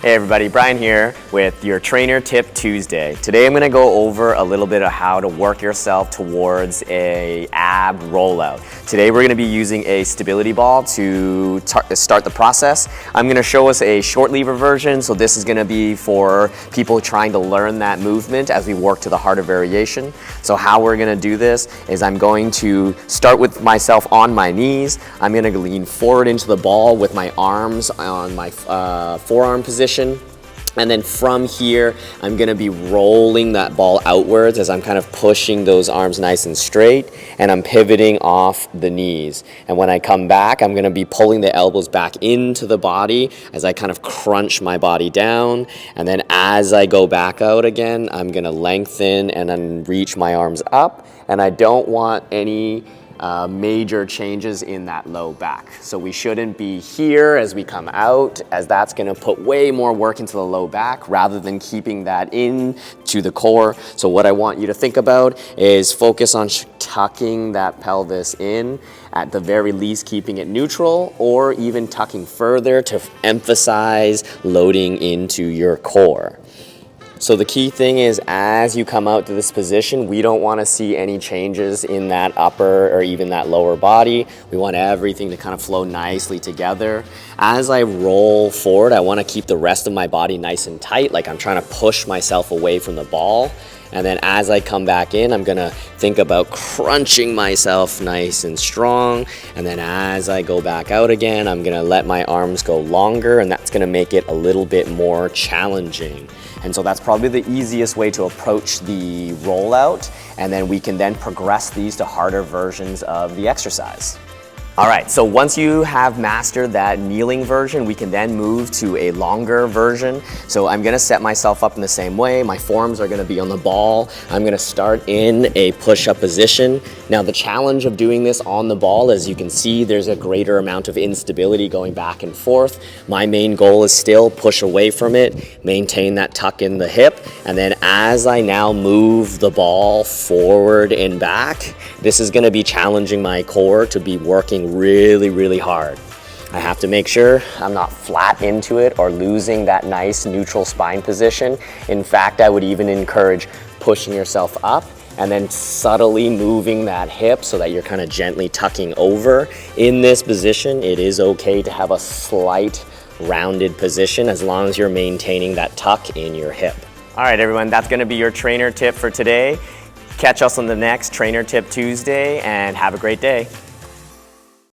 Hey everybody, Brian here with your Trainer Tip Tuesday. Today I'm going to go over a little bit of how to work yourself towards a ab rollout. Today we're going to be using a stability ball to start the process. I'm going to show us a short lever version, so this is going to be for people trying to learn that movement as we work to the harder variation. So how we're going to do this is I'm going to start with myself on my knees. I'm going to lean forward into the ball with my arms on my forearm position. And then from here, I'm gonna be rolling that ball outwards as I'm kind of pushing those arms nice and straight, and I'm pivoting off the knees. And when I come back, I'm gonna be pulling the elbows back into the body as I kind of crunch my body down. And then as I go back out again, I'm gonna lengthen and then reach my arms up. And I don't want any major changes in that low back. So we shouldn't be here as we come out, as that's gonna put way more work into the low back rather than keeping that in to the core. So what I want you to think about is focus on tucking that pelvis in, at the very least keeping it neutral, or even tucking further to emphasize loading into your core. So the key thing is, as you come out to this position, we don't want to see any changes in that upper or even that lower body. We want everything to kind of flow nicely together. As I roll forward, I want to keep the rest of my body nice and tight, like I'm trying to push myself away from the ball. And then as I come back in, I'm gonna think about crunching myself nice and strong. And then as I go back out again, I'm gonna let my arms go longer, and that's gonna make it a little bit more challenging. And so that's probably the easiest way to approach the rollout. And then we can then progress these to harder versions of the exercise. All right, so once you have mastered that kneeling version, we can then move to a longer version. So I'm gonna set myself up in the same way. My forearms are gonna be on the ball. I'm gonna start in a push-up position. Now the challenge of doing this on the ball, as you can see, there's a greater amount of instability going back and forth. My main goal is still push away from it, maintain that tuck in the hip, and then as I now move the ball forward and back, this is gonna be challenging my core to be working really hard. I have to make sure I'm not flat into it or losing that nice neutral spine position. In fact, I would even encourage pushing yourself up and then subtly moving that hip so that you're kind of gently tucking over. In this position, it is okay to have a slight rounded position as long as you're maintaining that tuck in your hip. All right, everyone, that's gonna be your trainer tip for today. Catch us on the next Trainer Tip Tuesday, and have a great day.